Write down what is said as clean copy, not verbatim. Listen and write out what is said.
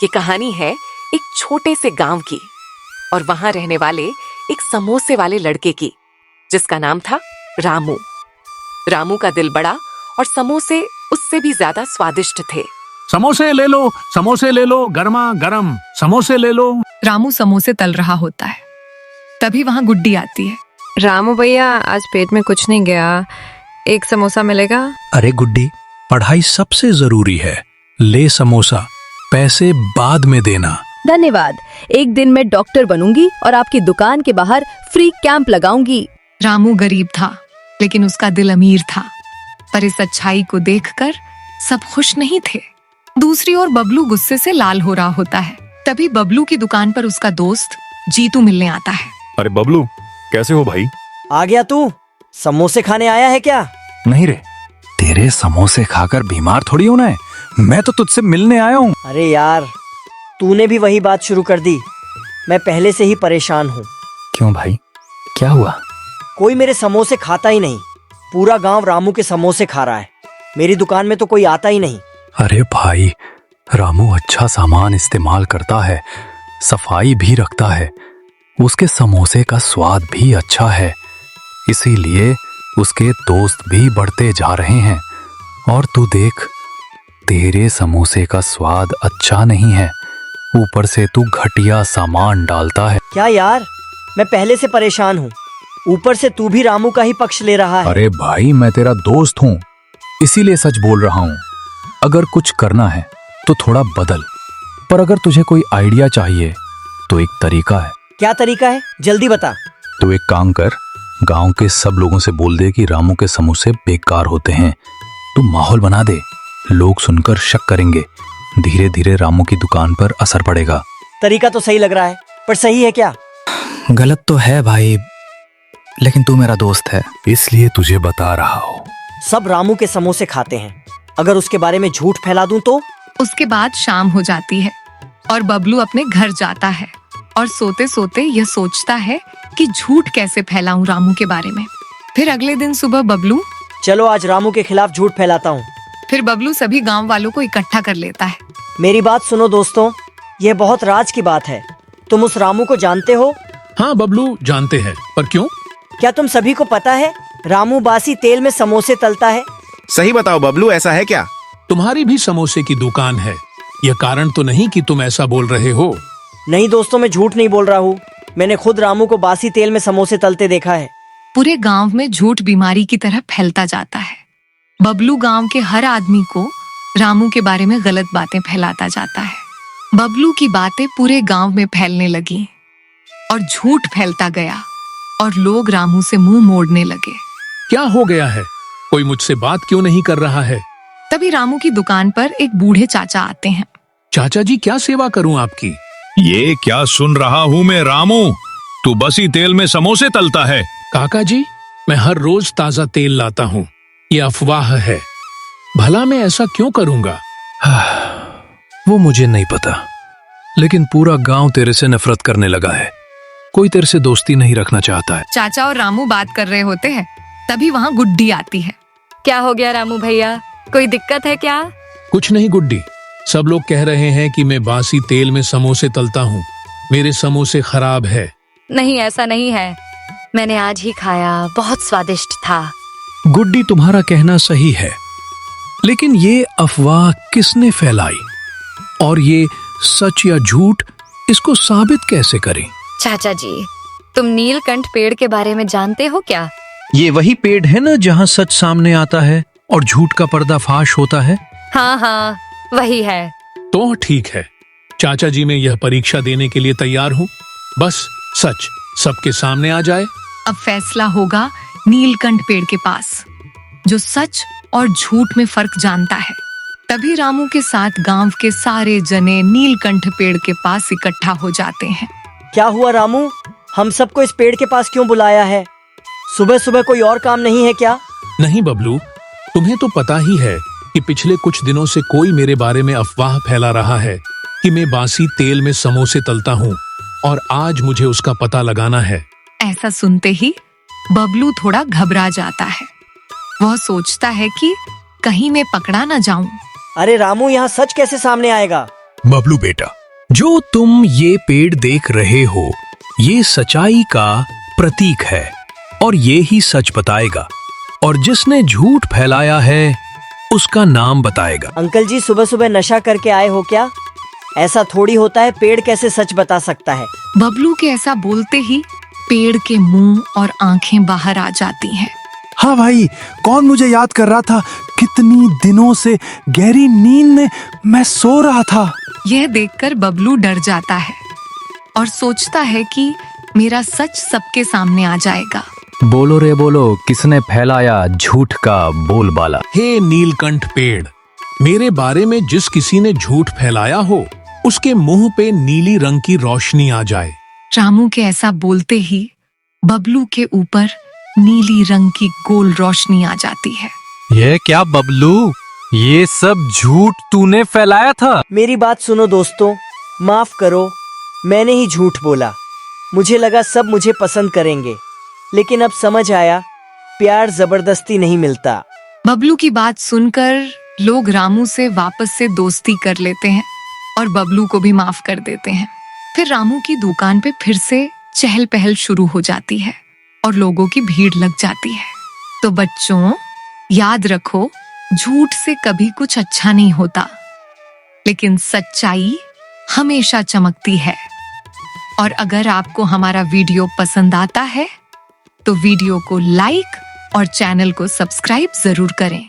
ये कहानी है एक छोटे से गांव की और वहां रहने वाले एक समोसे वाले लड़के की, जिसका नाम था रामू। रामू का दिल बड़ा और समोसे उससे भी ज्यादा स्वादिष्ट थे। समोसे ले लो, गर्मा गर्म समोसे ले लो। रामू समोसे तल रहा होता है, तभी वहां गुड्डी आती है। रामू भैया, आज पेट में कुछ नहीं गया, एक समोसा मिलेगा? अरे गुड्डी, पढ़ाई सबसे जरूरी है, ले समोसा, पैसे बाद में देना। धन्यवाद, एक दिन मैं डॉक्टर बनूंगी और आपकी दुकान के बाहर फ्री कैंप लगाऊंगी। रामू गरीब था, लेकिन उसका दिल अमीर था। पर इस अच्छाई को देखकर सब खुश नहीं थे। दूसरी ओर बबलू गुस्से से लाल हो रहा होता है। तभी बबलू की दुकान पर उसका दोस्त जीतू मिलने आता है। अरे बबलू, कैसे हो भाई? आ गया तू? समोसे खाने आया है क्या? नहीं रे, तेरे समोसे खाकर बीमार थोड़ी होना है, मैं तो तुझसे मिलने आया हूँ। अरे यार, तूने भी वही बात शुरू कर दी। मैं पहले से ही परेशान हूँ। क्यों भाई, क्या हुआ? कोई मेरे समोसे खाता ही नहीं। पूरा गांव रामू के समोसे खा रहा है। मेरी दुकान में तो कोई आता ही नहीं। अरे भाई, रामू अच्छा सामान इस्तेमाल करता है, सफाई भी रखता है, उसके समोसे का स्वाद भी अच्छा है, इसीलिए उसके दोस्त भी बढ़ते जा रहे हैं। और तू देख, तेरे समोसे का स्वाद अच्छा नहीं है, ऊपर से तू घटिया सामान डालता है। क्या यार, मैं पहले से परेशान हूँ, ऊपर से तू भी रामू का ही पक्ष ले रहा है। अरे भाई, मैं तेरा दोस्त हूँ, इसीलिए सच बोल रहा हूँ। अगर कुछ करना है तो थोड़ा बदल, पर अगर तुझे कोई आइडिया चाहिए तो एक तरीका है। क्या तरीका है, जल्दी बता। तो एक काम कर, गांव के सब लोगों से बोल दे कि रामू के समोसे बेकार होते हैं। तू माहौल बना दे, लोग सुनकर शक करेंगे, धीरे धीरे रामू की दुकान पर असर पड़ेगा। तरीका तो सही लग रहा है, पर सही है क्या? गलत तो है भाई, लेकिन तू मेरा दोस्त है, इसलिए तुझे बता रहा हूँ। सब रामू के समोसे खाते हैं, अगर उसके बारे में झूठ फैला दूं तो? उसके बाद शाम हो जाती है और बबलू अपने घर जाता है और सोते सोते यह सोचता है कि झूठ कैसे फैलाऊं रामू के बारे में। फिर अगले दिन सुबह बबलू चलो आज रामू के खिलाफ झूठ फैलाता हूँ। फिर बबलू सभी गांव वालों को इकट्ठा कर लेता है। मेरी बात सुनो दोस्तों, यह बहुत राज की बात है। तुम उस रामू को जानते हो? हाँ बबलू, जानते हैं, पर क्यों? क्या तुम सभी को पता है रामू बासी तेल में समोसे तलता है? सही बताओ बबलू, ऐसा है क्या? तुम्हारी भी समोसे की दुकान है, यह कारण तो नहीं कि तुम ऐसा बोल रहे हो? नहीं दोस्तों, मैं झूठ नहीं बोल रहा हूँ। मैंने खुद रामू को बासी तेल में समोसे तलते देखा है। पूरे गांव में झूठ बीमारी की तरह फैलता जाता है। बबलू गांव के हर आदमी को रामू के बारे में गलत बातें फैलाता जाता है। बबलू की बातें पूरे गांव में फैलने लगी और झूठ फैलता गया और लोग रामू से मुंह मोड़ने लगे। क्या हो गया है? कोई मुझसे बात क्यों नहीं कर रहा है? तभी रामू की दुकान पर एक बूढ़े चाचा आते हैं। चाचा जी, क्या सेवा करूं आपकी? ये क्या सुन रहा हूँ मैं रामू, तू बसी तेल में समोसे तलता है? काका जी, मैं हर रोज ताजा तेल लाता हूँ, ये अफवाह है। भला मैं ऐसा क्यों करूंगा? वो मुझे नहीं पता, लेकिन पूरा गांव तेरे से नफरत करने लगा है। कोई तेरे से दोस्ती नहीं रखना चाहता है। चाचा और रामू बात कर रहे होते हैं, तभी वहाँ गुड्डी आती है। क्या हो गया रामू भैया, कोई दिक्कत है क्या? कुछ नहीं गुड्डी, सब लोग कह रहे हैं कि मैं बासी तेल में समोसे तलता हूँ, मेरे समोसे खराब है। नहीं, ऐसा नहीं है, मैंने आज ही खाया, बहुत स्वादिष्ट था। गुड्डी, तुम्हारा कहना सही है, लेकिन ये अफवाह किसने फैलाई और ये सच या झूठ, इसको साबित कैसे करें? चाचा जी, तुम नीलकंठ पेड़ के बारे में जानते हो क्या? ये वही पेड़ है ना जहाँ सच सामने आता है और झूठ का पर्दाफाश होता है? हाँ हाँ, वही है। तो ठीक है चाचा जी, मैं यह परीक्षा देने के लिए तैयार हूँ, बस सच सबके सामने आ जाए। अब फैसला होगा नीलकंठ पेड़ के पास, जो सच और झूठ में फर्क जानता है। तभी रामू के साथ गांव के सारे जने नीलकंठ पेड़ के पास इकट्ठा हो जाते हैं। क्या हुआ रामू, हम सबको इस पेड़ के पास क्यों बुलाया है? सुबह सुबह कोई और काम नहीं है क्या? नहीं बबलू, तुम्हें तो पता ही है कि पिछले कुछ दिनों से कोई मेरे बारे में अफवाह फैला रहा है कि मैं बासी तेल में समोसे तलता हूँ, और आज मुझे उसका पता लगाना है। ऐसा सुनते ही बबलू थोड़ा घबरा जाता है। वह सोचता है कि कहीं मैं पकड़ा न जाऊं। अरे रामू, यहाँ सच कैसे सामने आएगा? बबलू बेटा, जो तुम ये पेड़ देख रहे हो, ये सच्चाई का प्रतीक है और ये ही सच बताएगा, और जिसने झूठ फैलाया है उसका नाम बताएगा। अंकल जी, सुबह सुबह नशा करके आए हो क्या? ऐसा थोड़ी होता है, पेड़ कैसे सच बता सकता है? बबलू के ऐसा बोलते ही पेड़ के मुंह और आंखें बाहर आ जाती हैं। हाँ भाई, कौन मुझे याद कर रहा था? कितनी दिनों से गहरी नींद में मैं सो रहा था। यह देखकर बबलू डर जाता है और सोचता है कि मेरा सच सबके सामने आ जाएगा। बोलो रे बोलो, किसने फैलाया झूठ का बोलबाला? हे नीलकंठ पेड़, मेरे बारे में जिस किसी ने झूठ फैलाया हो उसके मुंह पे नीली रंग की रोशनी आ जाए। रामू के ऐसा बोलते ही बबलू के ऊपर नीली रंग की गोल रोशनी आ जाती है। ये क्या बबलू, ये सब झूठ तूने फैलाया था? मेरी बात सुनो दोस्तों, माफ करो, मैंने ही झूठ बोला। मुझे लगा सब मुझे पसंद करेंगे, लेकिन अब समझ आया प्यार जबरदस्ती नहीं मिलता। बबलू की बात सुनकर लोग रामू से वापस से दोस्ती कर लेते हैं और बबलू को भी माफ कर देते हैं। फिर रामू की दुकान पे फिर से चहल पहल शुरू हो जाती है और लोगों की भीड़ लग जाती है। तो बच्चों, याद रखो, झूठ से कभी कुछ अच्छा नहीं होता, लेकिन सच्चाई हमेशा चमकती है। और अगर आपको हमारा वीडियो पसंद आता है तो वीडियो को लाइक और चैनल को सब्सक्राइब जरूर करें।